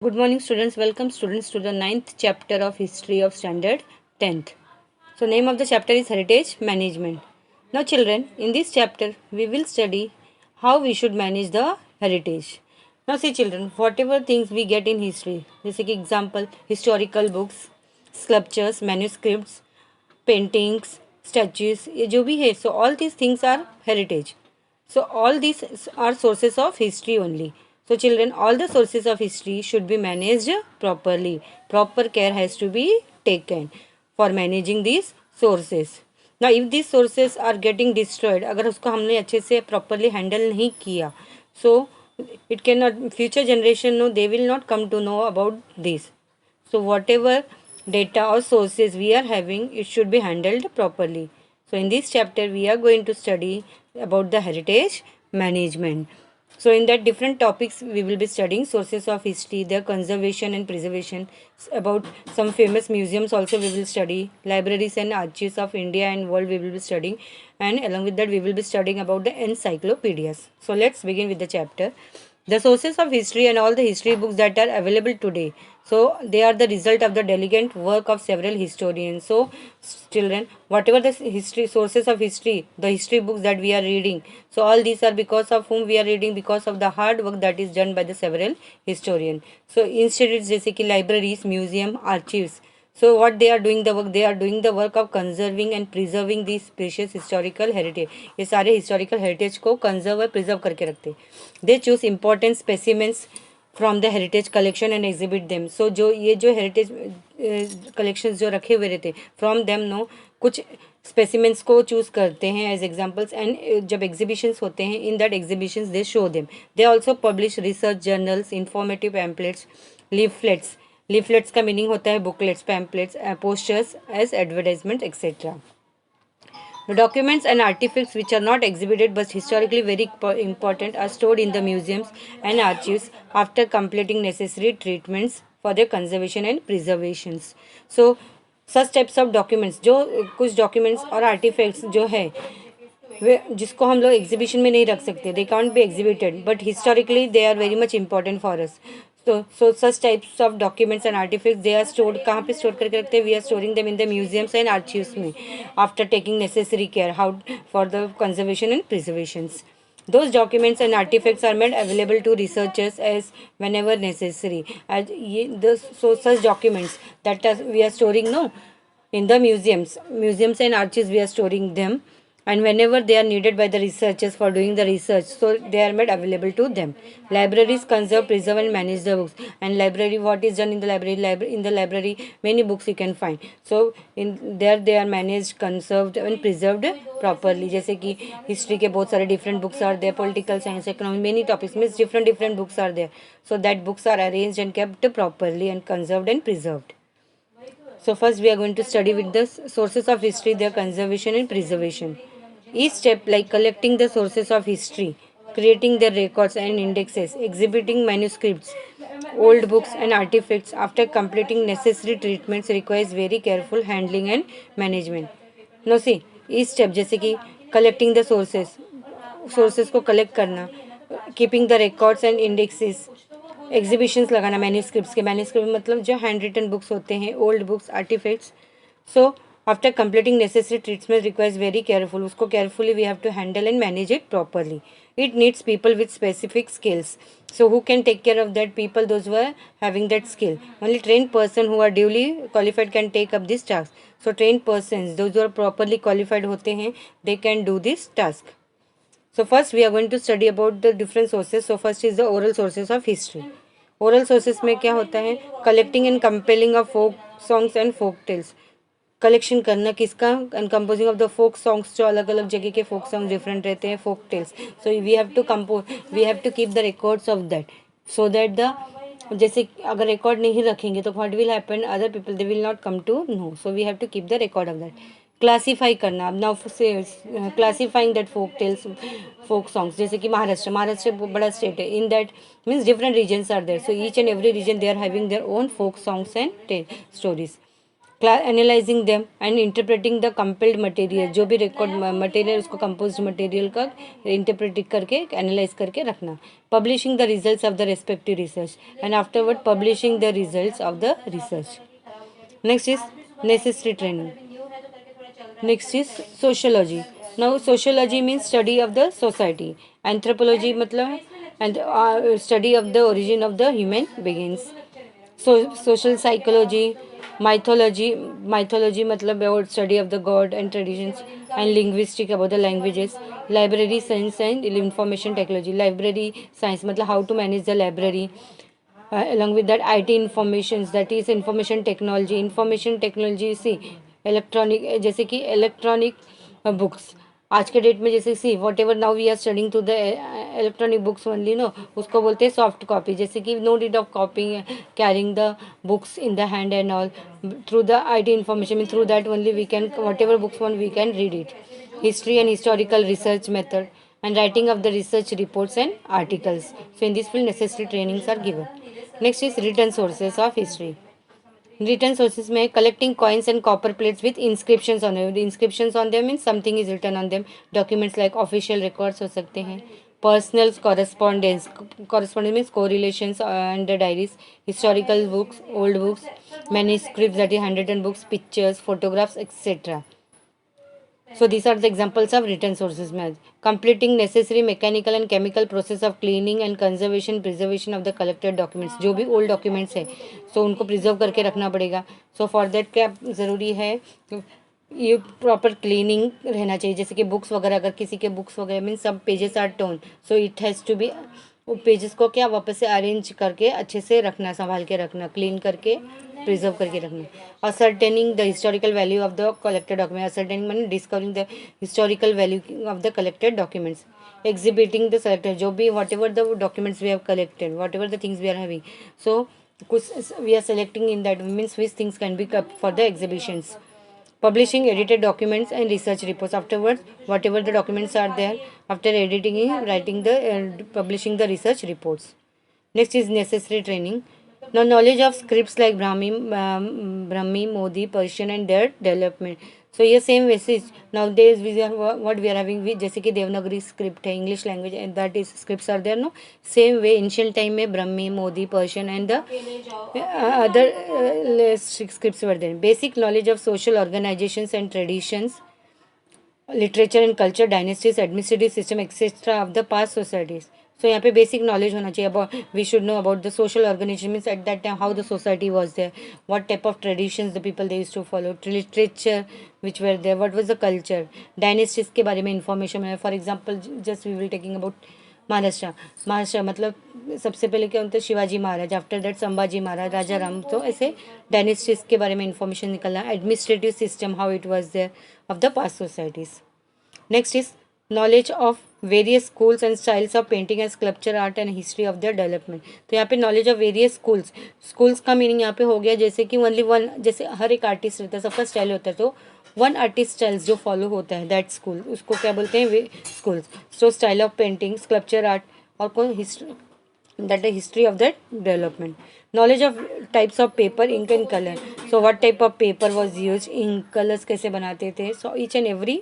Good morning students, welcome students to the ninth chapter of history of standard 10th. So name of the chapter is heritage management. Now children, in this chapter we will study how we should manage the heritage. Now see children, whatever things we get in history, जैसे कि example historical books, sculptures, manuscripts, paintings, statues, ये जो भी है, so all these things are heritage. So all these are sources of history only. So children, all the sources of history should be managed properly. Proper care has to be taken for managing these sources. Now if these sources are getting destroyed, अगर उसको हमने अच्छे से properly handle नहीं किया, so it cannot, future generation, no, they will not come to know about this. So whatever data or sources we are having, it should be handled properly. So in this chapter we are going to study about the heritage management. So in that different topics we will be studying sources of history, their conservation and preservation. About some famous museums also we will study, libraries and archives of India and world we will be studying, and along with that we will be studying about the encyclopedias. So let's begin with the chapter. The sources of history and all the history books that are available today, so they are the result of the diligent work of several historians. So children, whatever the history sources of history, the history books that we are reading, so all these are because of whom we are reading, because of the hard work that is done by the several historian. So institutes जैसे कि libraries, museum, archives, so what they are doing the work, they are doing the work of conserving and preserving these precious historical heritage. ये सारे historical heritage को conserve और preserve करके रखते. They choose important specimens from the heritage collection and exhibit them. So जो ये जो heritage collections जो रखे हुए रहते, from them नो कुछ specimens को choose करते हैं as examples, and जब exhibitions होते हैं, in that exhibitions they show them. They also publish research journals, informative pamphlets, leaflets. Leaflets का मीनिंग होता है booklets, pamphlets, posters as advertisement etcetera. The documents and artifacts which are not exhibited but historically very important are stored in the museums and archives after completing necessary treatments for their conservation and preservations. So such types of documents, जो कुछ documents और artifacts जो है वे जिसको हम लोग exhibition में नहीं रख सकते, they can't be exhibited, but historically they are very much important for us. So such types of documents and artifacts, they are stored, कहाँ पे स्टोर करके रखते हैं, we are storing them in the museums and archives में, after taking necessary care how for the conservation and preservations. Those documents and artifacts are made available to researchers as whenever necessary. So such documents that we are storing, no, in the museums and archives we are storing them, and whenever they are needed by the researchers for doing the research, so they are made available to them. Libraries conserve, preserve and manage the books. And library, what is done in the library, in the library many books you can find, so in there they are managed, conserved and preserved properly. जैसे कि history के बहुत सारे different books are there, political science, economics, many topics means different books are there, so that books are arranged and kept properly and conserved and preserved. So first we are going to study with the sources of history, their conservation and preservation. Each step, like collecting the sources of history, creating their records and indexes, exhibiting manuscripts, old books and artifacts after completing necessary treatments, requires very careful handling and management. Now see, each step जैसे कि collecting the sources को collect करना, keeping the records and indexes, exhibitions लगाना, manuscripts के, manuscript मतलब जो hand written books होते हैं, old books, artefacts. So after completing necessary treatment requires very careful, उसको carefully we have to handle and manage it properly. It needs people with specific skills. So who can take care of that people? Those who are having that skill. Only trained person who are duly qualified can take up this task. So trained persons, those who are properly qualified होते हैं, they can do this task. So first we are going to study about the different sources. So first is the oral sources of history. Oral sources में क्या होता है, collecting and compiling of folk songs and folk tales. Collection करना किसका, and composing of the folk songs, जो अलग अलग जगह के फोक सॉन्ग डिफरेंट रहते हैं, folk tales. So we have to keep the records of that, so that the, जैसे अगर रिकॉर्ड नहीं रखेंगे तो what will happen, other people they will not come to know. So we have to keep the record of that. Classify करना, अब now से classifying that folk tales, folk songs, जैसे कि महाराष्ट्र बड़ा स्टेट है, in that means different regions are there, so each and every region they are having their own folk songs and stories. Analysing them and interpreting the compiled material, जो भी record material उसको compose material का interpret करके analyse करके रखना. Publishing the results of the respective research and afterward publishing the results of the research. Next is necessary training. Next is sociology. Now sociology means study of the society. Anthropology मतलब and study of the origin of the human begins. Social psychology, mythology मतलब about study of the god and traditions, and linguistic about the languages. Library science and information technology. Library science मतलब how to manage the library. Along with that IT informations, that is information technology. Information technology see electronic, जैसे कि electronic books. आज के date में जैसे see whatever now we are studying to the electronic books only, no उसको बोलते हैं soft copy. जैसे कि no need of copying carrying the books in the hand and all. Through the IT information mean through that only we can whatever books one we can read it. History and historical research method and writing of the research reports and articles. So in this field necessary trainings are given. Next is written sources of history. Written sources में collecting coins and copper plates with inscriptions on them. The inscriptions on them means something is written on them. Documents like official records हो सकते हैं. Personal correspondence. Correspondence means correlations and the diaries. Historical books, old books, manuscripts, that is handwritten books, pictures, photographs, etc. So these are the examples of written sources. Completing necessary mechanical and chemical process of cleaning and conservation preservation of the collected documents. जो भी old documents है so उनको preserve करके रखना पड़ेगा. So for that क्या ज़रूरी है, ये प्रॉपर क्लीनिंग रहना चाहिए. जैसे कि बुक्स वगैरह, अगर किसी के बुक्स वगैरह मीन सब pages are torn, so it has to be, वो पेजेस को क्या वापस से अरेंज करके अच्छे से रखना, संभाल के रखना, क्लीन करके प्रिजर्व करके रखना. Ascertaining the historical value of the collected document. Ascertaining mean discovering the historical value of the collected documents. Exhibiting the selected, जो भी whatever the documents we have collected, whatever the things we are having, so कुछ we are selecting in that means which things can be kept for the exhibitions. Publishing edited documents and research reports. Afterwards, whatever the documents are there, after editing it, writing the publishing the research reports. Next is necessary training. Now knowledge of scripts like Brahmi, Modi, Persian and their development. So ये same message nowadays we are what we are having with, जैसे कि Devanagari script है, English language and that is scripts are there, no same way ancient time में Brahmi, Modi, Persian and the other scripts were there. Basic knowledge of social organizations and traditions, literature and culture, dynasties, administrative system etcetera of the past societies. So यहाँ पे basic knowledge होना चाहिए about, we should know about the social organisation means at that time how the society was there, what type of traditions the people they used to follow, literature which were there, what was the culture, dynasties के बारे में information है. For example just we will taking about Maharashtra मतलब सबसे पहले क्या होता है शिवाजी महाराज, आफ्टर दैट संभाजी महाराज, राजा राम. तो ऐसे डायनेस्टीज के बारे में इंफॉर्मेशन निकलना. Administrative system how it was there of the past societies. Next is knowledge of various schools and styles of painting and sculpture art and history of their development. तो यहाँ पे knowledge of various schools का meaning यहाँ पे हो गया जैसे कि ओनली वन, जैसे हर एक आर्टिस्ट रहता है, सबका स्टाइल होता है, तो वन आर्टिस्ट स्टाइल्स जो फॉलो होता है दैट स्कूल, उसको क्या बोलते हैं वे schools. So style of painting, sculpture art और कोई history, that the history of that development. Knowledge of types of paper, ink and color. So what type of paper was used, ink, colors कैसे बनाते थे, so each and every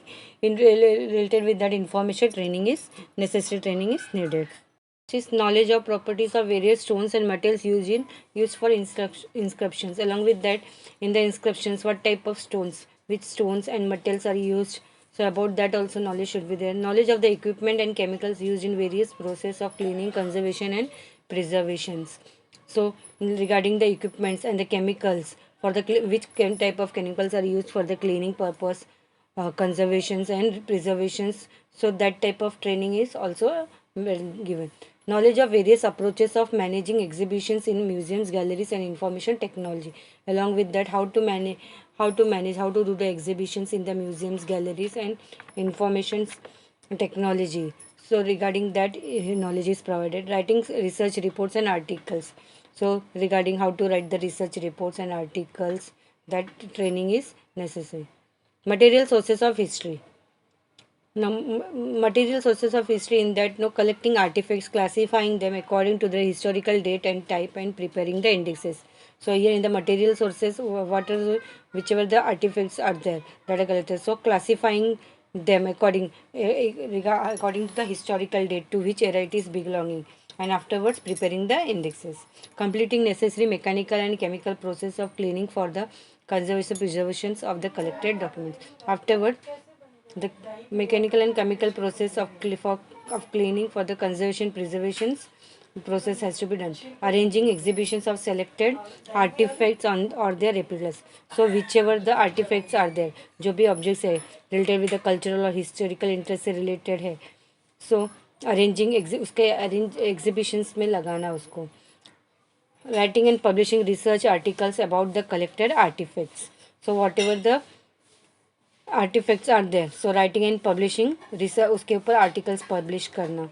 related with that information training is necessary, training is needed. Is knowledge of properties of various stones and metals used for inscriptions. Along with that, in the inscriptions, what type of stones, which stones and metals are used, so about that also knowledge should be there. Knowledge of the equipment and chemicals used in various process of cleaning, conservation and preservations. So regarding the equipments and the chemicals, for the which type of chemicals are used for the cleaning purpose, conservations and preservations, so that type of training is also given. Knowledge of various approaches of managing exhibitions in museums, galleries and information technology. Along with that, how to manage, how to do the exhibitions in the museums, galleries and information technology. So regarding that knowledge is provided. Writing research reports and articles. So regarding how to write the research reports and articles, that training is necessary. Material sources of history. Now, material sources of history in that, collecting artifacts, classifying them according to their historical date and type and preparing the indexes. So here in the material sources, what are whichever the artifacts are there that are collected. So classifying them according to the historical date to which era it is belonging, and afterwards preparing the indexes, completing necessary mechanical and chemical process of cleaning for the conservation preservations of the collected documents. Afterward, the mechanical and chemical process of cleaning for the conservation preservations process has to be done. Arranging exhibitions of selected artifacts on or their replicas. So whichever the artifacts are there, जो भी objects है related with the cultural or historical interest से related है, so arranging उसके arrange exhibitions में लगाना उसको. Writing and publishing research articles about the collected artifacts. So whatever the artifacts are there, so writing and publishing research उसके ऊपर articles publish करना.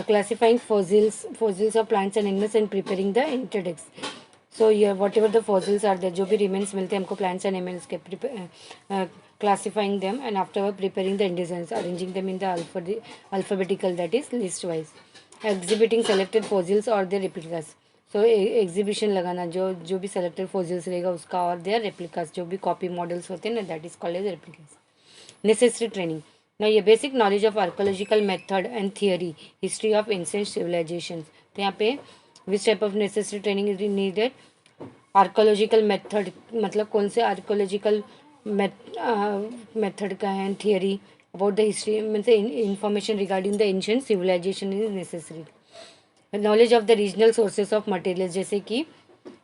Classifying fossils of plants and animals and preparing the index. So ये whatever the fossils are there, जो भी remains मिलते हैं हमको plants and animals के, classifying them and afterward preparing the indices, arranging them in the alphabetical, that is list wise. Exhibiting selected fossils or their replicas. So exhibition लगाना जो भी selected fossils रहेगा उसका और देयर रेप्लिकास, जो भी copy models होते हैं ना, that is called as replicas. Necessary training. ना ये basic knowledge of archaeological method and theory, history of ancient civilizations. तो यहाँ पे which type of necessary training is needed. Archaeological method मतलब कौन से आर्कोलॉजिकल मेथड का है, theory about the history means information regarding the ancient civilization is necessary. Knowledge of the regional sources of materials, जैसे कि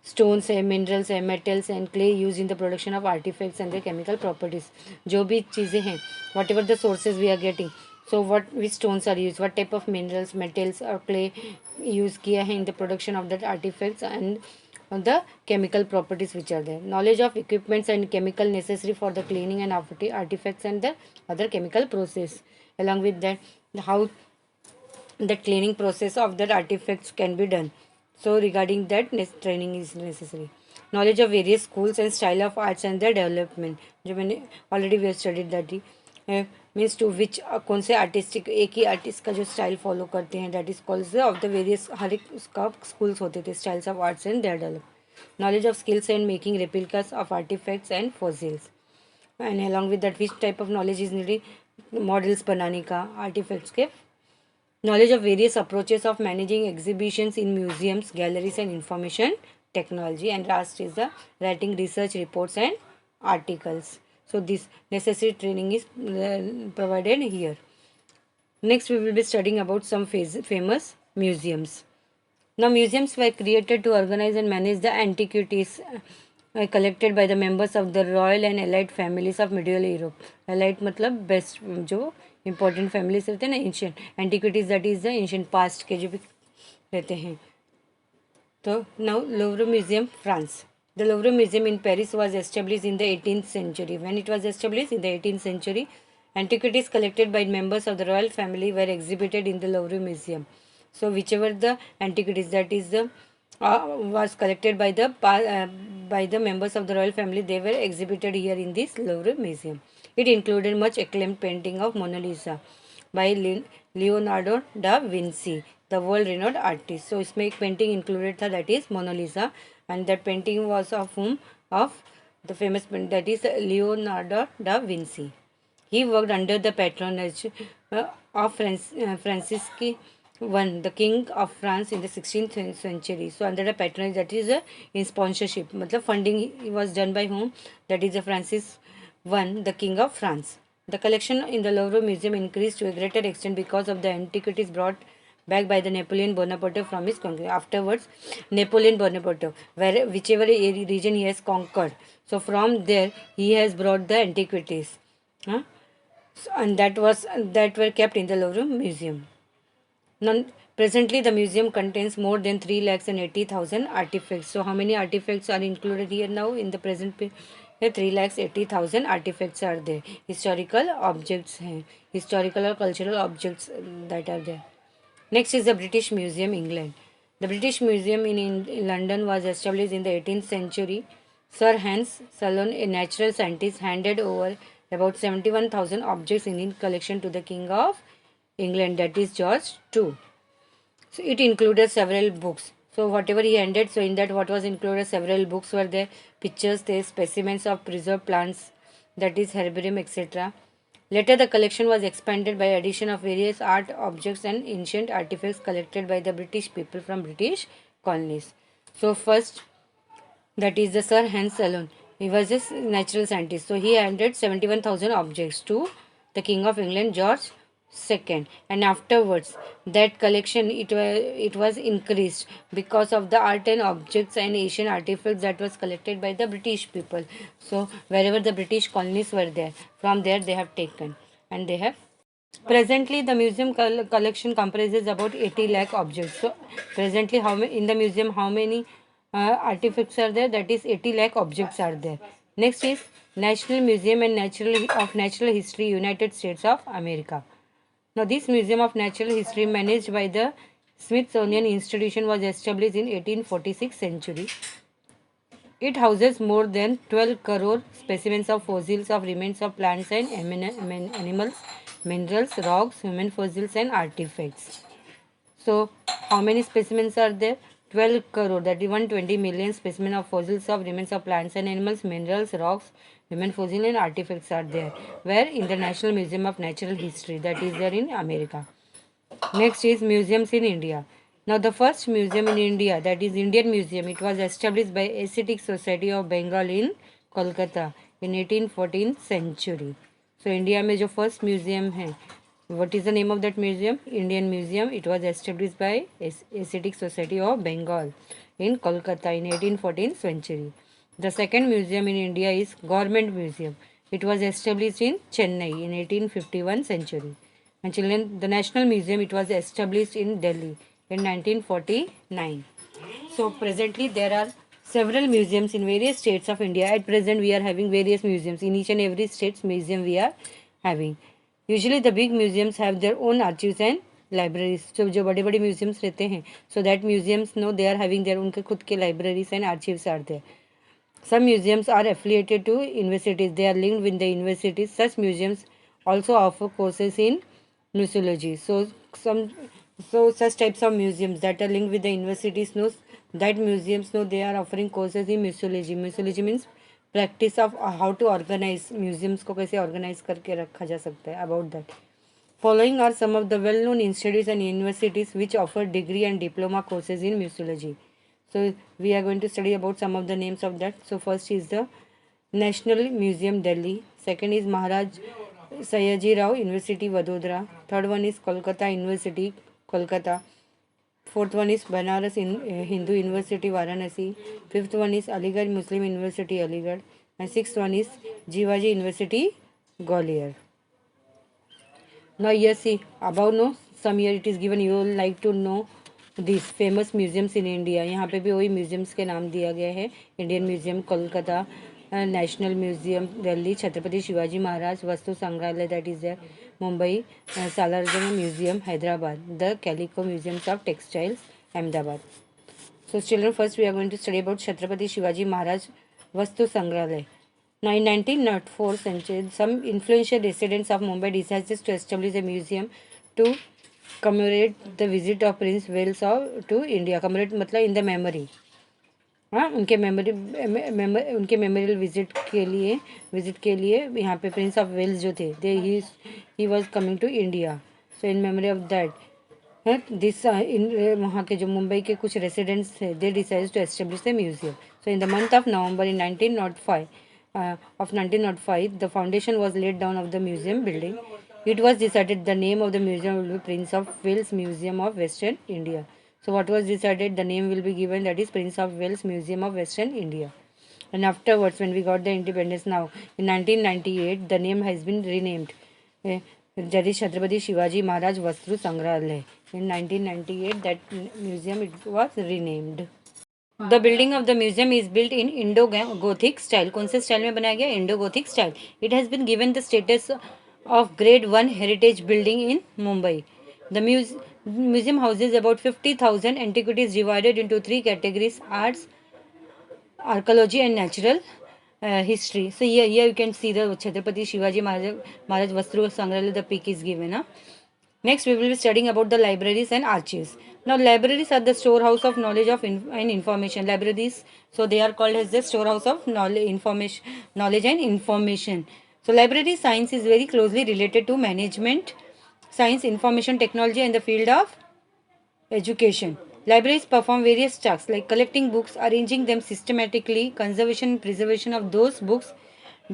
स्टोन्स है, minerals है, metals and clay use in the production of artefacts and the chemical properties. जो भी चीज़ें हैं, whatever the sources we are getting, so what which stones are use, what type of minerals, metals और clay use किया है in the production of that artefacts and the chemical properties which are there. Knowledge of equipments and chemical necessary for the cleaning and artifacts and the other chemical process. Along with that, how the cleaning process of that artifacts can be done. So regarding that training is necessary. Knowledge of various schools and style of arts and their development, जो मैंने already we have studied that ही. Means to which कौन से artistic एक ही artist का जो style follow करते हैं, that is called of the various, हर एक उसका स्कूल्स होते थे, styles of arts and their develop. Knowledge of skills and making replicas of artefacts and fossils. And along with that which type of knowledge is needed, models बनाने का artefacts के. Knowledge of various approaches of managing exhibitions in museums, galleries and information technology. And last is the writing research reports and articles. So this necessary training is provided here. Next we will be studying about some famous museums. Now museums were created to organize and manage the antiquities collected by the members of the royal and allied families of medieval Europe. Allied मतलब best जो important families रहते हैं ना, ancient antiquities, that is the ancient past के जो भी रहते हैं. तो now Louvre Museum, France. The Louvre Museum in Paris was established in the 18th century. When it was established in the 18th century, antiquities collected by members of the royal family were exhibited in the Louvre Museum. So whichever the antiquities, that is the was collected by the members of the royal family, they were exhibited here in this Louvre Museum. It included much acclaimed painting of Mona Lisa by Leonardo da Vinci, the world renowned artist. So इसमें एक painting included था, that is Mona Lisa, and that painting was of whom? Of the famous painter, that is Leonardo da Vinci. He worked under the patronage of Francis I, the king of France in the 16th century. So under the patronage, that is in sponsorship, मतलब funding was done by whom? That is Francis I, the king of France. The collection in the Louvre Museum increased to a greater extent because of the antiquities brought back by the Napoleon Bonaparte from his conquest. Afterwards, Napoleon Bonaparte, whichever region he has conquered, so from there he has brought the antiquities, and that were kept in the Louvre Museum. Now, presently the museum contains more than 3,80,000 artifacts. So how many artifacts are included here now in the present period? 3,80,000 artifacts are there. Historical objects हैं, historical or cultural objects that are there. Next is the British Museum, England. The British Museum in London was established in the 18th century. Sir Hans Sloane, a natural scientist, handed over about 71,000 objects in his collection to the King of England, that is George II. So it included several books. So whatever he handed, so in that what was included, several books were there, pictures there, specimens of preserved plants, that is herbarium, etc. Later the collection was expanded by addition of various art objects and ancient artifacts collected by the British people from British colonies. So first, that is the Sir Hans Sloane. He was a natural scientist. So he handed 71,000 objects to the King of England, George II. And afterwards, that collection, it was increased because of the art and objects and Asian artifacts that was collected by the British people. So wherever the British colonies were there, from there they have taken and they have. Presently, the museum collection comprises about 80 lakh objects. So, presently, in the museum, how many artifacts are there? That is 80 lakh objects are there. Next is National Museum and Natural History, United States of America. Now, this Museum of Natural History, managed by the Smithsonian Institution, was established in 1846 century. It houses more than 12 crore specimens of fossils of remains of plants and animals, minerals, rocks, human fossils and artifacts. So, how many specimens are there? 12 crore, that is 120 million specimens of fossils of remains of plants and animals, minerals, rocks, human fossils and artifacts are there. Where? In the National Museum of Natural History, that is there in America. Next is museums in India. Now the first museum in India, that is Indian Museum, it was established by Asiatic Society of Bengal in Kolkata in 1814 century. So India में जो first museum है, what is the name of that museum? Indian Museum. It was established by Asiatic Society of Bengal in Kolkata in 1814 century. The second museum in India is Government Museum. It was established in Chennai in 1851 century. And children, the National Museum, it was established in Delhi in 1949. So presently there are several museums in various states of India. At present we are having various museums in each and every state's museum we are having. Usually the big museums have their own archives and libraries. So जो बड़े बड़े museums रहते हैं, so that museums know they are having their उनके खुद के libraries and archives are there. Some museums are affiliated to universities. They are linked with the universities. Such museums also offer courses in museology. So such types of museums that are linked with the universities knows that museums know they are offering courses in museology. Museology means practice of how to organize museums को कैसे organize करके रखा जा सकता है, about that. Following are some of the well-known institutes and universities which offer degree and diploma courses in museology. So we are going to study about some of the names of that. So first is the National Museum Delhi. Second is Maharaj Sayaji Rao University Vadodara. Third one is Kolkata University Kolkata. Fourth one is Banaras Hindu University Varanasi. Fifth one is Aligarh Muslim University Aligarh. And sixth one is Jivaji University Gwalior. Now here see, above no, some here it is given, you will like to know these famous museums in India. यहाँ पे भी वही museums के नाम दिया गया है. Indian Museum Kolkata, National Museum Delhi, Chhatrapati Shivaji Maharaj वस्तु संग्रहालय that is there, Mumbai, Salarjung Museum Hyderabad, the Calico Museums of Textiles Ahmedabad. So children, first we are going to study about Chhatrapati Shivaji Maharaj Vastu Sangrahalaya. Now in 1904 century, some influential residents of Mumbai decided to establish a museum to commemorate the visit of Prince Wales to India. Commemorate मतलब in the memory. हाँ, उनके memorial visit के लिए यहाँ पे Prince of Wales जो थे, they he was coming to India. So in memory of that this in वहाँ के जो मुंबई के कुछ रेसिडेंट्स थे, they decide to establish the museum. So in the month of November in 1905 the foundation was laid down of the museum building. It was decided the name of the museum will be Prince of Wales Museum of Western India. So what was decided, the name will be given, that is Prince of Wales Museum of Western India. And afterwards, when we got the independence now in 1998, the name has been renamed, that is Chhatrapati Shivaji Maharaj Vastu Sangrahalaya. In 1998 that museum it was renamed. The building of the museum is built in Indo-Gothic style. कौन से style में बनाया गया? Indo-Gothic style. It has been given the status of Grade 1 heritage building in Mumbai. The museum houses about 50,000 antiquities divided into three categories: arts, archaeology and natural history. So here you can see the Chhatrapati Shivaji Maharaj Vastu Sangrahalaya. The peak is given. Next, we will be studying about the libraries and archives. Now, libraries are the storehouse of knowledge and information. Libraries, so they are called as the storehouse of knowledge and information. So, library science is very closely related to management, science, information technology, and the field of education. Libraries perform various tasks like collecting books, arranging them systematically, conservation and preservation of those books,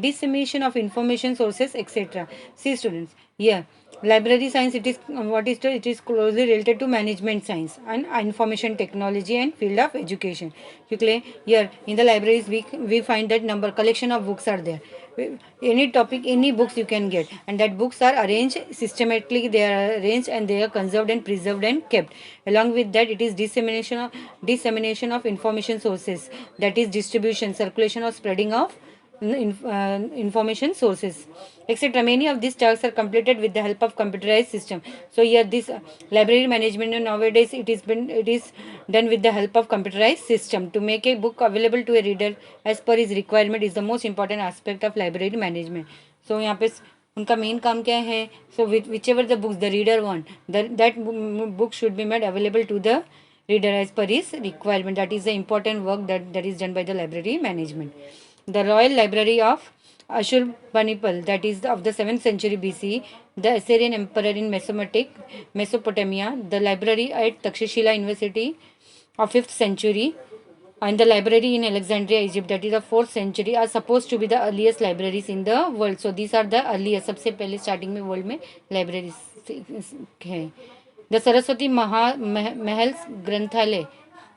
dissemination of information sources, etc. See students, here library science, it is what is it is closely related to management science and information technology and field of education. Quickly, here in the libraries we find that number collection of books are there. Any topic, any books you can get, and that books are arranged systematically. They are arranged and they are conserved and preserved and kept. Along with that, it is dissemination of information sources, that is distribution, circulation or spreading of information sources, etc. Many of these tasks are completed with the help of computerized system. So here this library management nowadays it is done with the help of computerized system. To make a book available to a reader as per his requirement is the most important aspect of library management. So यहाँ पे उनका main काम क्या है? So whichever the books the reader want, that book should be made available to the reader as per his requirement. That is the important work that is done by the library management. The Royal Library of Ashurbanipal, that is of the 7th century BC, the Assyrian Emperor in Mesopotamia, the library at Takshashila University of 5th century, and the library in Alexandria, Egypt, that is the 4th century, are supposed to be the earliest libraries in the world. So these are the earliest, सबसे पहले starting में world में libraries है. The Saraswati Mahal Granthalaya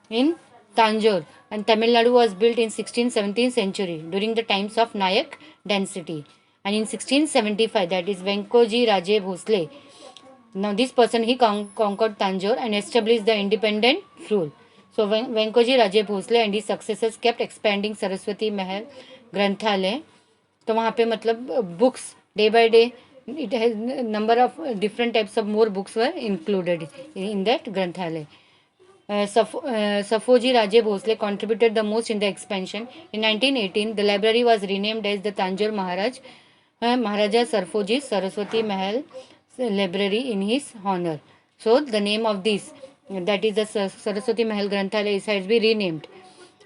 in Tanjore and Tamil Nadu was built in 16th-17th century during the times of Nayak dynasty. And in 1675, that is Venkoji Raje Bhosle. Now this person, he conquered Tanjore and established the independent rule. So Venkoji Raje Bhosle and his successors kept expanding Saraswati Mahal Granthalaya. तो वहाँ पे मतलब books day by day it has number of different types of more books were included in that Granthalaya. Safoji Raje Bhosle contributed the most in the expansion. In 1918, the library was renamed as the Tanjore Maharaja Sarfoji Saraswati Mahal Library in his honor. So the name of this, that is the Saraswati Mahal Granthalaya, has been renamed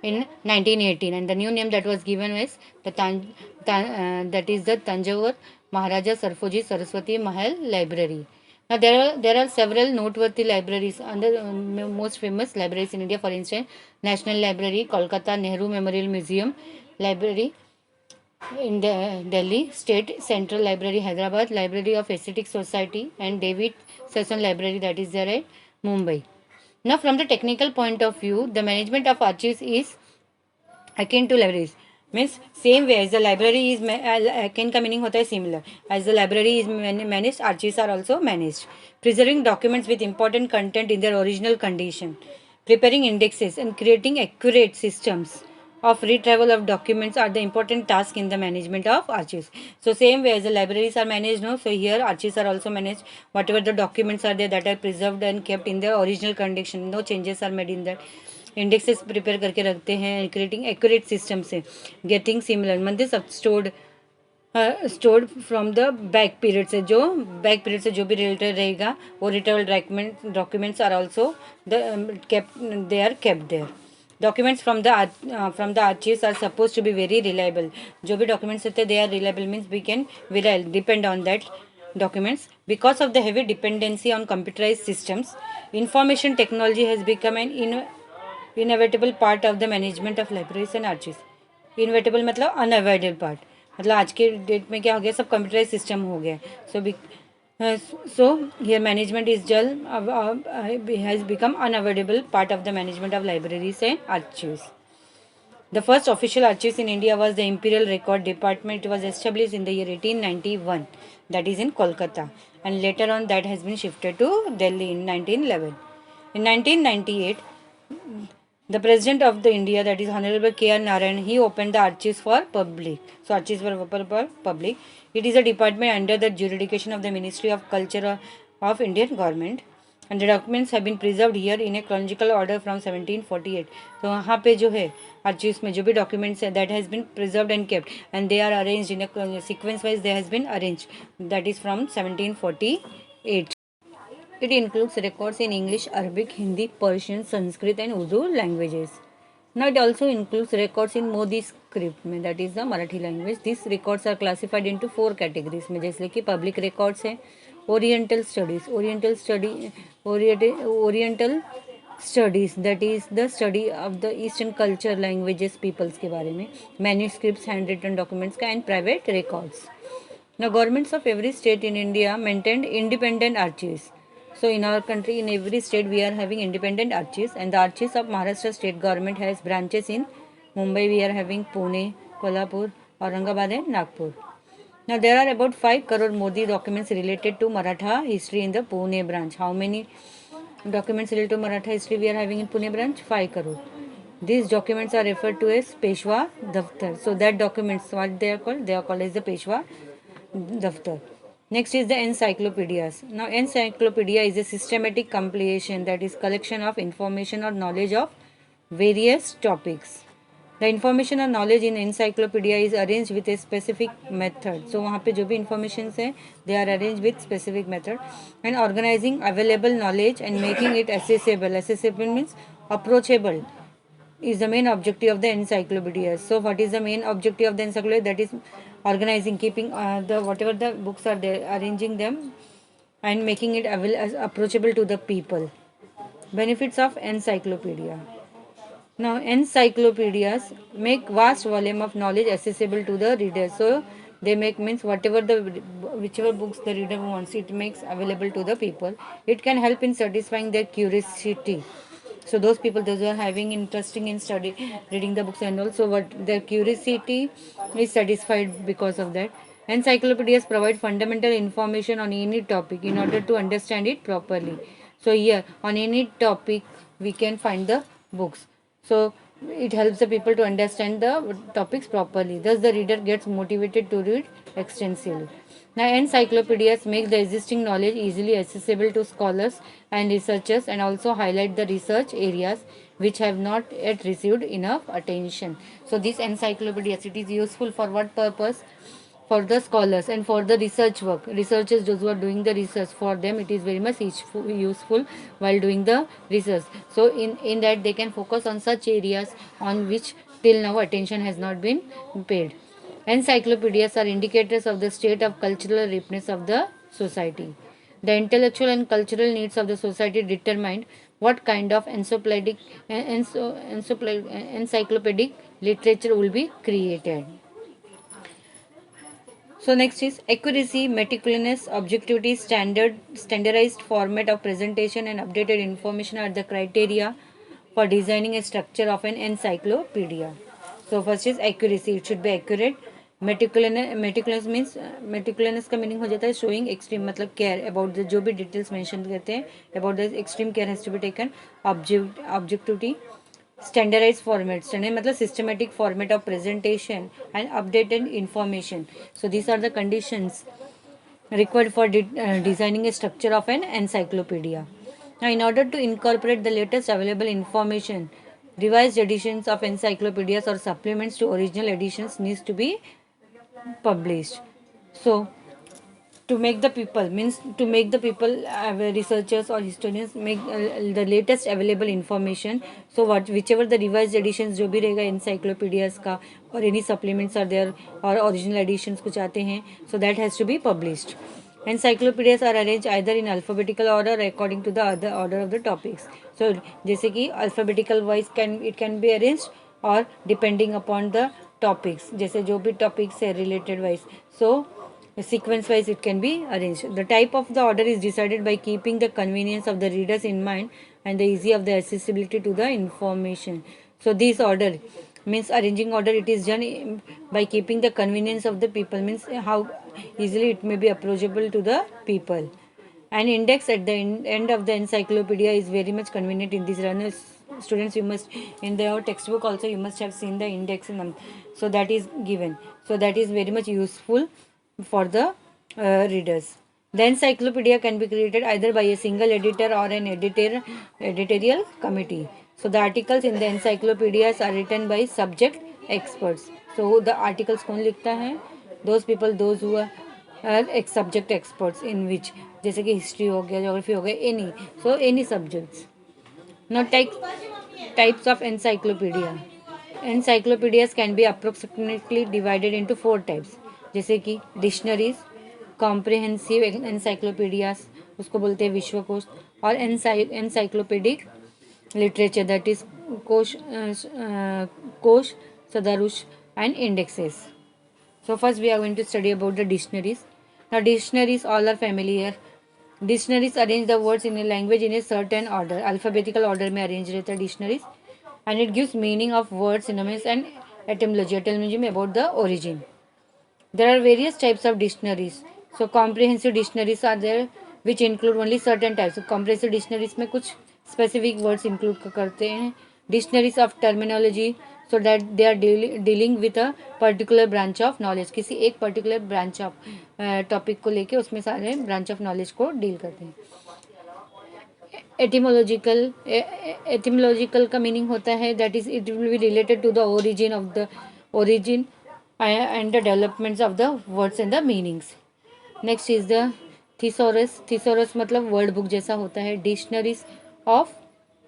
in 1918, and the new name that was given is the that is the Tanjore Maharaja Sarfoji Saraswati Mahal Library. Now there are several noteworthy libraries, and the most famous libraries in India. For instance, National Library, Kolkata Nehru Memorial Museum, Library in Delhi, State Central Library, Hyderabad, Library of Aesthetic Society, and David Sassoon Library, that is there at Mumbai. Now, from the technical point of view, the management of archives is akin to libraries. Means same way as the library is akin का meaning होता है similar. As the library is managed, archives are also managed. Preserving documents with important content in their original condition, preparing indexes and creating accurate systems of retrieval of documents are the important task in the management of archives. So same way as the libraries are managed, no, so here archives are also managed. Whatever the documents are there that are preserved and kept in their original condition, no changes are made in that. Indexes prepare करके रखते हैं, creating accurate system से, getting similar मतलब सब stored from the back period से, जो back period से जो भी रिलेटेड रहेगा वो रिटेबल documents are also they are kept there. Documents from the archives are suppose to be very reliable. जो भी डॉक्यूमेंट्स होते हैं they are reliable means we can depend on that documents. Because of the heavy dependency on computerized systems, information technology has become an inevitable part of the management of libraries and archives. Inevitable मतलब unavoidable part, मतलब आज के date में क्या हो गया, सब computerise system हो गया. So here management is has become unavoidable part of the management of libraries and archives. The first official archives in India was the Imperial Record Department. It was established in the year 1891, that is in Kolkata, and later on that has been shifted to Delhi in 1911. In 1998, the President of the India, that is Honorable K.R. Narayan, he opened the archives for public. So archives were open for public. It is a department under the jurisdiction of the Ministry of Culture of Indian government, and the documents have been preserved here in a chronological order from 1748. तो वहाँ पे जो है archives में जो भी documents है that has been preserved and kept, and they are arranged in a sequence wise. They has been arranged, that is from 1748. It includes records in English, Arabic, Hindi, Persian, Sanskrit and Urdu languages. Now it also includes records in Modi script में, that is the Marathi language. These records are classified into 4 categories में, जैसे कि public records है, Oriental studies, Oriental studies, that is the study of the Eastern culture, languages, peoples के बारे में, manuscripts, handwritten documents का, and private records. Now governments of every state in India maintained independent archives. So in our country, in every state we are having independent archives, and the archives of Maharashtra state government has branches in Mumbai. We are having Pune, Kolhapur, Aurangabad and Nagpur. Now there are about 5 crore Modi documents related to Maratha history in the Pune branch. How many documents related to Maratha history we are having in Pune branch? 5 crore. These documents are referred to as Peshwa Daftar. So that documents, what they are called? They are called as the Peshwa Daftar. Next is the encyclopedias. Now encyclopedia is a systematic compilation, that is collection of information or knowledge of various topics. The information or knowledge in encyclopedia is arranged with a specific method. So वहाँ पे जो भी informations है, they are arranged with specific method, and organizing available knowledge and making it accessible. Accessible means approachable is the main objective of the encyclopedia. So what is the main objective of the encyclopedia? That is organizing, keeping the whatever the books are there, arranging them and making it approachable to the people. Benefits of encyclopedia. Now encyclopedias make vast volume of knowledge accessible to the reader. So they make means whichever books the reader wants, it makes available to the people. It can help in satisfying their curiosity. So those people, those who are having interesting in reading the books, and also what their curiosity is satisfied because of that. Encyclopedias provide fundamental information on any topic in order to understand it properly. So here on any topic we can find the books. So it helps the people to understand the topics properly. Thus the reader gets motivated to read extensively. Now encyclopedias make the existing knowledge easily accessible to scholars and researchers, and also highlight the research areas which have not yet received enough attention. So this encyclopedias, it is useful for what purpose? For the scholars and for the research work. Researchers, those who are doing the research, for them it is very much useful while doing the research. So in that they can focus on such areas on which till now attention has not been paid. Encyclopedias are indicators of the state of cultural ripeness of the society. The intellectual and cultural needs of the society determine what kind of encyclopedic literature will be created. So next is accuracy, meticulousness, objectivity, standardized format of presentation and updated information are the criteria for designing a structure of an encyclopedia. So first is accuracy, it should be accurate. Meticulous means meticulousness का meaning हो जाता है showing extreme, मतलब care about the जो भी details mention करते हैं, about the extreme care has to be taken. Objectivity, standardized format. Standard मतलब systematic format of presentation and updated information. So these are the conditions required for designing a structure of an encyclopedia. Now in order to incorporate the latest available information, revised editions of encyclopedias or supplements to original editions needs to be published. So to make the people, means to make the people researchers or historians make the latest available information. So what whichever the revised editions जो भी रहेगा encyclopedias का, or any supplements are there or original editions कुछ आते हैं, so that has to be published. Encyclopedias are arranged either in alphabetical order according to the other order of the topics. So जैसे कि alphabetical wise it can be arranged, or depending upon the topics, जैसे जो भी topics है related wise, so sequence wise it can be arranged. The type of the order is decided by keeping the convenience of the readers in mind and the ease of the accessibility to the information. So this order means arranging order, it is done by keeping the convenience of the people, means how easily it may be approachable to the people. An index at the end of the encyclopedia is very much convenient in this run. Students, you must in their textbook also you must have seen the index so that is given. So that is very much useful for the readers. The encyclopedia can be created either by a single editor or an editorial committee. So the articles in the encyclopedias are written by subject experts. So the articles कौन लिखता है? Those people, those who are subject experts in which, जैसे कि history हो गया, geography हो गया, any, so any subjects. Now types of encyclopedia. Encyclopedias can be approximately divided into 4 types. जैसे कि डिक्शनरीज, कॉम्प्रिहेंसिव एनसाइक्लोपीडियाज, उसको बोलते हैं विश्वकोश, और एनसाइक्लोपीडिक लिटरेचर, दैट इज कोश, सदारुश and indexes. So first we are going to study about the dictionaries. Now dictionaries all are familiar. Dictionaries arrange the words in a language in a certain order. Alphabetical order में arrange रहता है dictionaries. And it gives meaning of words, synonyms and etymology. Etymology में about the origin. There are various types of dictionaries. So comprehensive dictionaries are there which include only certain types. So comprehensive dictionaries में कुछ specific words include करते हैं. Dictionaries of terminology, so that they are dealing with a particular branch of knowledge. किसी एक particular branch of topic को लेके उसमें सारे branch of knowledge को deal करते हैं. एटिमोलॉजिकल का मीनिंग होता है that is it will be related to the origin and the developments of the words and the meanings. Next is the thesaurus. Thesaurus मतलब वर्ड बुक जैसा होता है. डिक्शनरीज ऑफ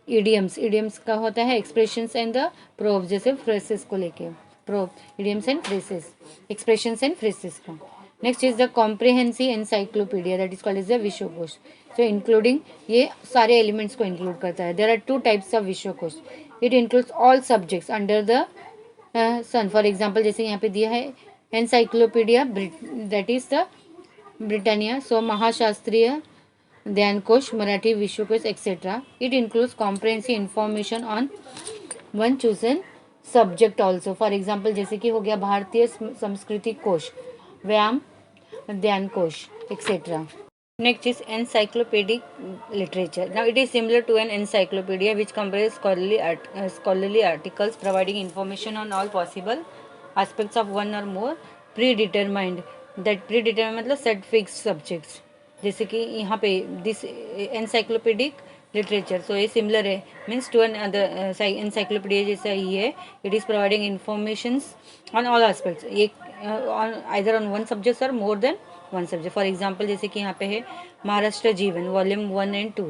इडियम्स का होता है एक्सप्रेशंस एंड द प्रोव्स, जैसे phrases को लेके प्रोव, idioms and phrases, expressions and phrases का. Next is the comprehensive encyclopaedia, that is called as the Vishwakosh. So including ये सारे एलिमेंट्स को इंक्लूड करता है. There are 2 types of Vishwakosh. It includes all subjects under the sun. For example जैसे यहाँ पे दिया है encyclopaedia, that is the Britannia. So महाशास्त्रीय ज्ञानकोश, Marathi Vishwakosh, etcetera. It includes comprehensive information on one chosen subject also. For example जैसे कि हो गया भारतीय संस्कृति कोश, व्यायाम ध्यानकोश, etcetera. Next is encyclopedic literature. Now it is similar to an encyclopedia which comprises scholarly articles providing information on all possible aspects of one or more predetermined. That predetermined मतलब set fixed subjects. जैसे कि यहाँ पे this encyclopedic literature, so ये similar है, means to an other encyclopedia जैसा ही है. It is providing informations on all aspects, ये on either on one subject or more than one subject. For example जैसे कि यहाँ पे है महाराष्ट्र जीवन वॉल्यूम 1 and 2,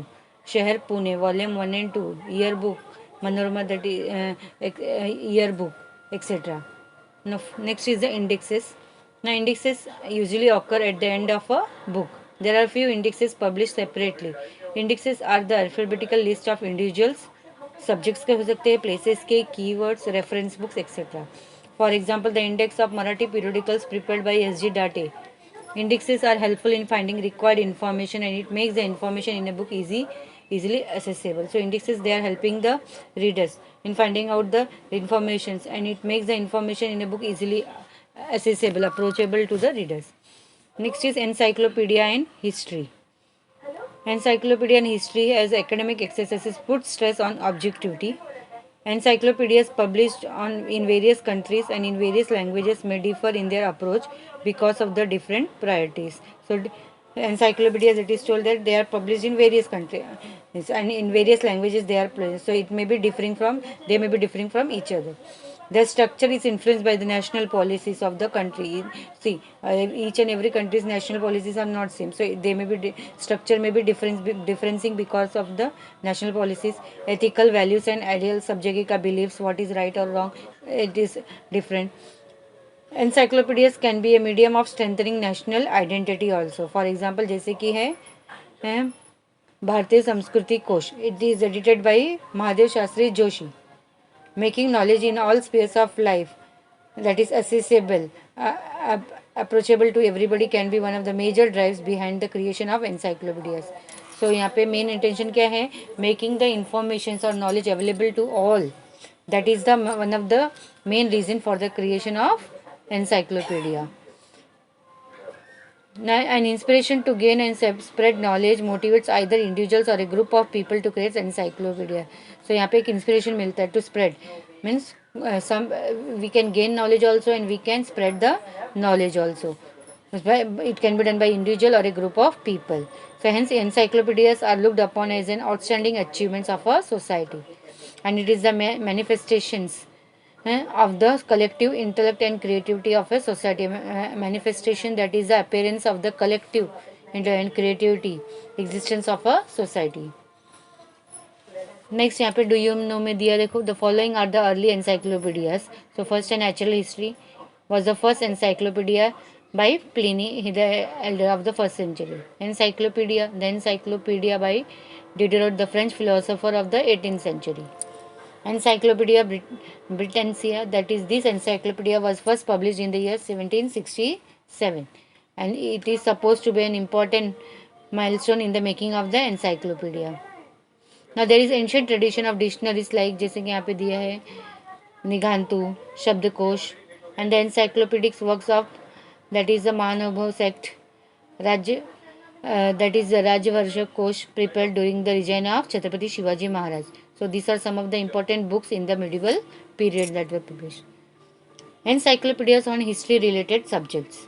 शहर Pune volume 1 and 2, year book Manorama, that year book, etcetera. Next is the indexes. Now indexes usually occur at the end of a book. There are few indexes published separately. Indexes are the alphabetical list of individuals, subjects के हो सकते हैं, places के, keywords, reference books, etc. For example, the index of Marathi periodicals prepared by S.G. Date. Indexes are helpful in finding required information and it makes the information in a book easily accessible. So indexes, they are helping the readers in finding out the informations and it makes the information in a book easily accessible, approachable to the readers. Next is encyclopedia and history. Encyclopedia and history as academic exercises put stress on objectivity. Encyclopedias published in various countries and in various languages may differ in their approach because of the different priorities. So encyclopedias, it is told that they are published in various countries and in various languages they are published. So it may be differing from each other. The structure is influenced by the national policies of the country. See, each and every country's national policies are not same. So they may be structure may be differencing because of the national policies. Ethical values and ideal subject ka beliefs, what is right or wrong, it is different. Encyclopedias can be a medium of strengthening national identity also. For example, जैसे कि है भारतीय संस्कृति कोश. It is edited by Mahadev Shastri Joshi. Making knowledge in all spheres of life that is accessible, approachable to everybody can be one of the major drives behind the creation of encyclopedias. So यहाँ पे main intention क्या है? Making the informations or knowledge available to all. That is the one of the main reason for the creation of encyclopedia. An inspiration to gain and spread knowledge motivates either individuals or a group of people to create encyclopedia. So यहाँ पे एक inspiration मिलता है to spread, means some we can gain knowledge also and we can spread the knowledge also. It can be done by individual or a group of people. So hence encyclopedias are looked upon as an outstanding achievements of a society, and it is the manifestations of the collective intellect and creativity of a society. Manifestation, that is the appearance of the collective intellect and creativity existence of a society. Next यहाँ पे do you know में दिया, देखो the following are the early encyclopaedias. So first है natural history, was the first encyclopedia by Pliny the elder of the first century. Encyclopedia, the encyclopedia by Diderot, the French philosopher of the 18th century. Encyclopedia Britannica, that is, this encyclopedia was first published in the year 1767, and it is supposed to be an important milestone in the making of the encyclopedia. Now there is ancient tradition of dictionaries like जैसे कि यहाँ पे दिया है निघंटु, शब्दकोश, and the encyclopedic works of, that is the Mahabharata sect, Rajya, that is the Rajyavarshak Kosh, prepared during the reign of Chhatrapati Shivaji Maharaj. So these are some of the important books in the medieval period that were published. Encyclopedias on history related subjects.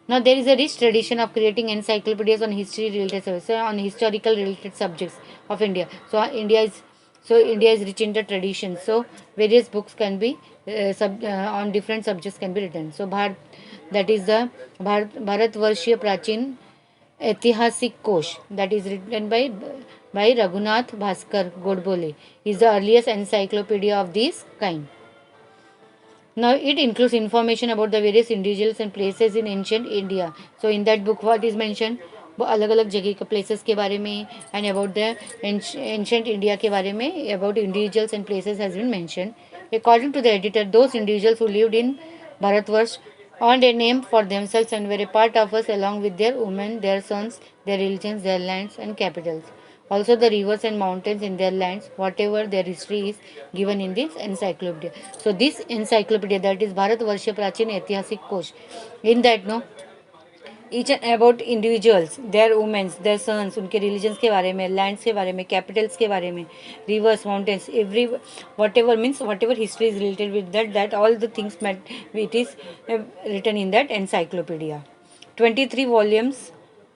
Now there is a rich tradition of creating encyclopedias on history related subjects, on historical related subjects of India. So India is rich in the tradition. So various books can be on different subjects can be written. So that is the Bharatvarshiya Prachin ऐतिहासिक कोश, that is written by Raghunath Bhaskar Godbole, is the earliest encyclopedia of this kind. Now it includes information about the various individuals and places in ancient India. So in that book what is mentioned, वो अलग अलग जगह के places के बारे में, and about the ancient India के बारे में, about individuals and places has been mention. According to the editor, those individuals who lived in Bharatvarsh earned a name for themselves and were a part of us along with their women, their sons, their religions, their lands and capitals. Also the rivers and mountains in their lands, whatever their history is given in this encyclopedia. So this encyclopedia, that is Bharatvarsha Prachin Aitihasik Kosh, in that each and about individuals, their women, their sons, उनके religions के बारे में, lands के बारे में, capitals के बारे में, rivers, mountains, every whatever means whatever history is related with that all the things it is written in that encyclopedia. 23 volumes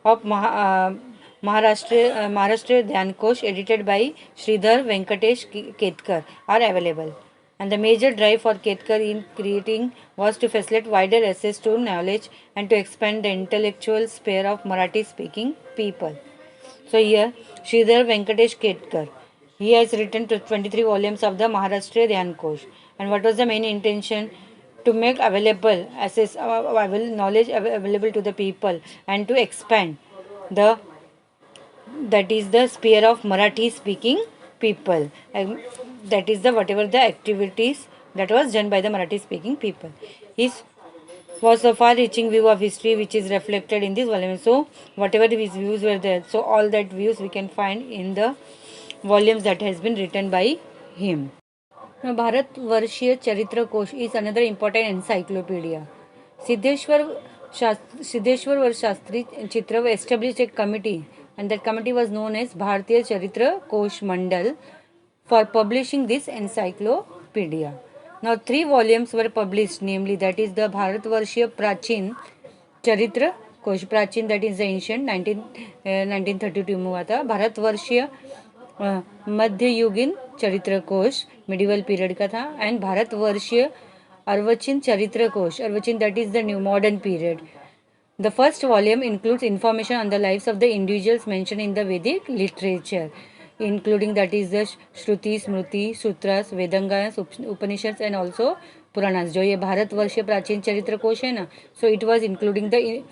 of Maharashtra Dhyan Kosh, edited by Sridhar Venkatesh Ketkar, are available. And the major drive for Ketkar in creating was to facilitate wider access to knowledge and to expand the intellectual sphere of Marathi speaking people. So here Sridhar Venkatesh Ketkar, he has written 23 volumes of the Maharashtra Dhyan Kosh. And what was the main intention? To make available access knowledge available to the people and to expand the, that is the sphere of Marathi speaking people, that is the whatever the activities that was done by the Marathi speaking people. His was a far reaching view of history which is reflected in this volume. So whatever his views were there, so all that views we can find in the volumes that has been written by him. Now Bharatvarshiya Charitra Kosh is another important encyclopedia. Siddheshwar Shastri Chitra established a committee, and that committee was known as Bharatiya Charitra Kosh Mandal, for publishing this encyclopedia. Now 3 volumes were published, namely that is the Bharatvarshiya Prachin Charitra Kosh, Prachin that is the ancient 1932 में हुआ था. भारतवर्षीय मध्ययुगीन चरित्र कोश medieval period का था, and Bharatvarshiya अर्वाचीन चरित्र कोश, अर्वाचीन that is the new modern period. The first volume includes information on the lives of the individuals mentioned in the Vedic literature, including that is the Shruti, Smriti, Sutras, Vedangas, Upanishads and also Puranas. जो ये भारतवर्षीय प्राचीन चरित्र कोश है ना, so it was including the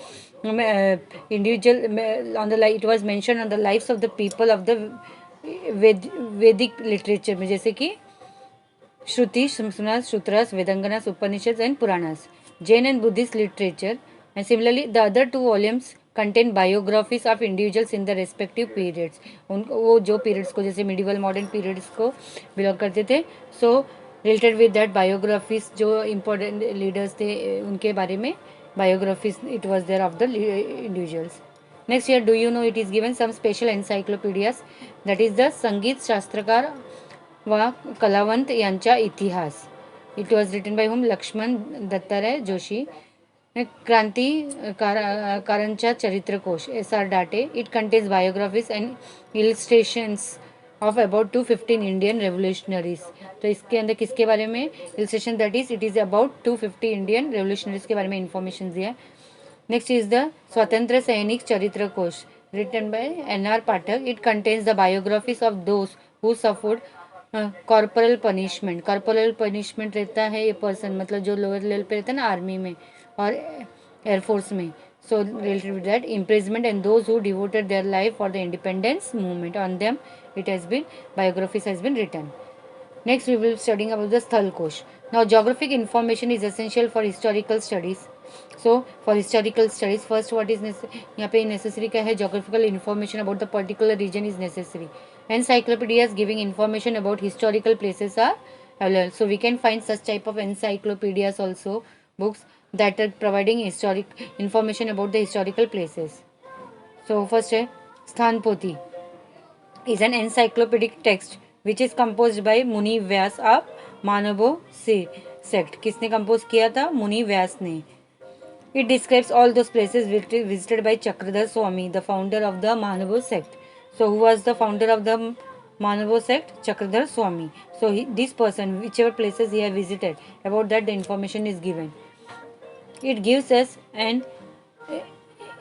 individual on the, it was mentioned on the lives of the people of the Vedic literature में, जैसे कि Shruti, Sutras, Vedangas, Upanishads and Puranas, Jain and Buddhist literature. And similarly the other 2 volumes contain biographies of individuals in the respective periods. वो जो periods को, जैसे medieval modern periods को belong करते थे, so related with that biographies, जो important leaders थे उनके बारे में biographies it was there of the individuals. Next here, do you know, it is given some special encyclopedias, that is the संगीत शास्त्रकार व कलावंत यांचा इतिहास. It was written by whom? Lakshman Dattatray Joshi. क्रांतिकारांचा चरित्र कोश, SR Date. It contains biographies and illustrations of about 215 Indian revolutionaries. तो इसके अंदर किसके बारे में illustration, that is it is about 250 Indian revolutionaries के बारे में इंफॉर्मेशन दिया है। नेक्स्ट इज द स्वतंत्र Sainik Charitra Kosh written by N R. Pathak. It contains the biographies of those who suffered corporal punishment. Corporal punishment रहता है ये पर्सन, मतलब जो लोअर लेवल पे रहता है ना, आर्मी में और एयरफोर्स में। So related with that, imprisonment and those who devoted their life for the independence movement, on them it has been biographies has been written. Next we will be studying about the Sthal Kosh. Now geographic information is essential for historical studies. So for historical studies, first what is यहाँ पे necessary क्या है, geographical information about the particular region is necessary. Encyclopedias giving information about historical places are available. So we can find such type of encyclopedias also, books that are providing historic information about the historical places. So first है Sthanpoti is an encyclopedic text which is composed by Muni Vyas of Manavo sect. किसने compose किया था? मुनि व्यास ने. It describes all those places visited by Chakradhar Swami, the founder of the Manavo sect. So who was the founder of the Manavo sect? Chakradhar Swami. So this person, whichever places he have visited, about that the information is given. It gives us an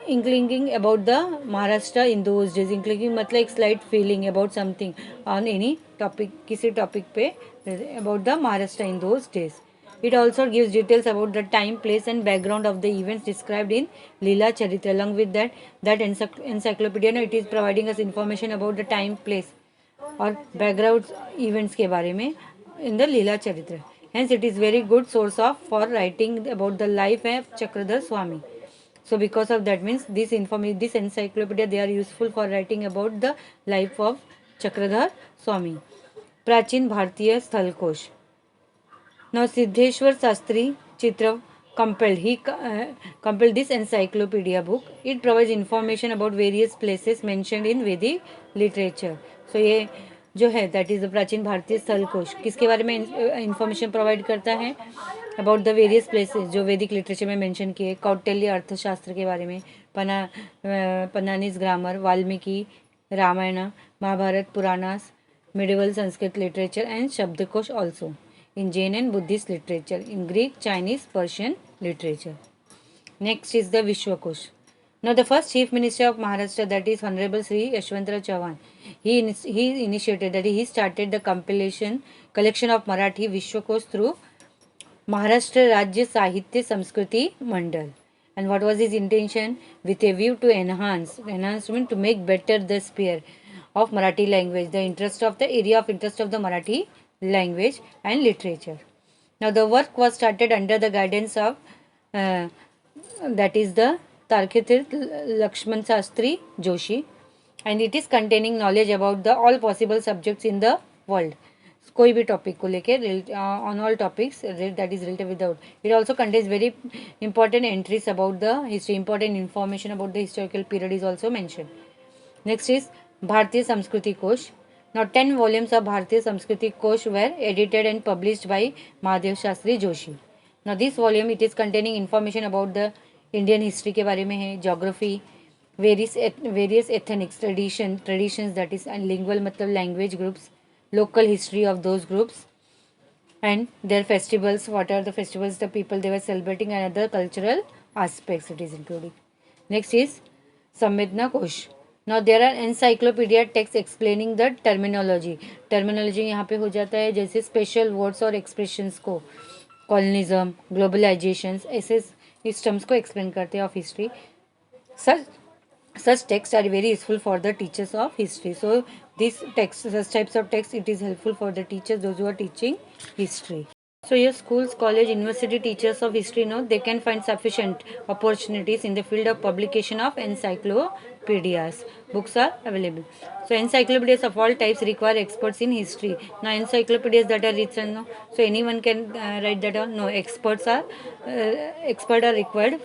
inkling about the Maharashtra in those days. Inkling मतलब एक slight feeling about something on any topic, किसी topic पे about the Maharashtra in those days. It also gives details about the time, place and background of the events described in Leela Charitra. Along with that encyclopedia, it is providing us information about the time, place और background events के बारे में in the Leela Charitra. Hence it is very good source of for writing about the life of Chakradhar Swami. So because of that means this encyclopedia they are useful for writing about the life of Chakradhar Swami. प्राचीन भारतीय स्थलकोश. Now Siddheshwar Sastri Chitra compiled this encyclopedia book. It provides information about various places mentioned in Vedic literature. So ये जो है that is the प्राचीन भारतीय स्थल कोश किसके बारे में इंफॉर्मेशन प्रोवाइड करता है? अबाउट द वेरियस प्लेसेस जो वैदिक लिटरेचर में मेंशन किए. कौटिल्य अर्थशास्त्र के बारे में, Panini's grammar, Valmiki Ramayana, Mahabharata, Puranas, medieval Sanskrit literature and Shabdakosh also, in Jain and Buddhist literature, in Greek, Chinese, Persian literature. Next is the Vishwakosh. Now the first chief minister of Maharashtra, that is Honorable Sri Yashwantrao Chauhan, he initiated, that he started the collection of Marathi Vishwakosh through Maharashtra Rajya Sahitya Samskriti Mandal. And what was his intention? With a view to enhancement to make better the sphere of Marathi language, the area of interest of the Marathi language and literature. Now the work was started under the guidance of that is the Tarketirth Lakshman Shastri Joshi, and it is containing knowledge about the all possible subjects in the world. कोई भी topic को लेके on all topics that is related with the world. It also contains very important entries about the history, important information about the historical period is also mentioned. Next is Bharatiya Samskriti Kosh. Now 10 volumes of Bharatiya Samskriti Kosh were edited and published by Mahadev Shastri Joshi. Now this volume it is containing information about the Indian history के बारे में है, geography, various ethnic traditions that is and lingual मतलब language groups, local history of those groups and their festivals, what are the festivals the people they were celebrating and other cultural aspects it is including. Next is Samvedna Kosh. Now there are encyclopedia texts explaining the terminology. Terminology यहाँ पे हो जाता है जैसे special words और expressions को, colonialism, globalizations, ऐसे इस terms को explain करते हैं of history. Such texts are very useful for the teachers of history. So these texts, such types of texts, it is helpful for the teachers, those who are teaching history. So your schools, college, university teachers of history know they can find sufficient opportunities in the field of publication of encyclopedias. Books are available. So encyclopedias of all types require experts in history. Now encyclopedias that are written, no, so anyone can write that down. No, experts are required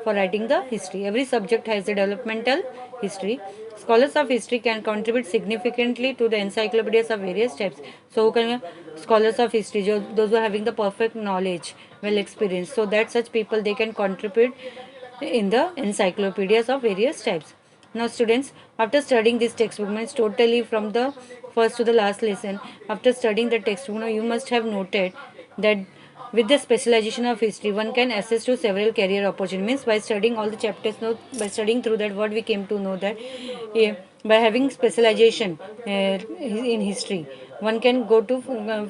for writing the history. Every subject has a developmental history. Scholars of history can contribute significantly to the encyclopedias of various types. So scholars of history, those who are having the perfect knowledge, well experienced, so that such people they can contribute in the encyclopedias of various types. Now students, after studying this textbook, means totally from the first to the last lesson, after studying the textbook, now you must have noted that with the specialization of history, one can access to several career opportunities. Means by studying all the chapters, now by studying through that, what we came to know that by having specialization in history, one can go to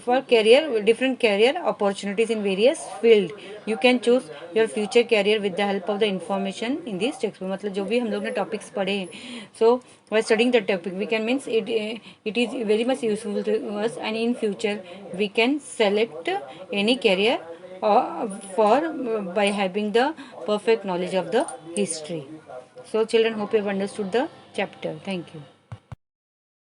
for career, different career opportunities in various field. You can choose your future career with the help of the information in this textbook. मतलब जो भी हम लोग ने topics पढ़े हैं, so by studying the topic we can means it is very much useful to us, and in future we can select any career for by having the perfect knowledge of the history. So children, hope you have understood the chapter. Thank you.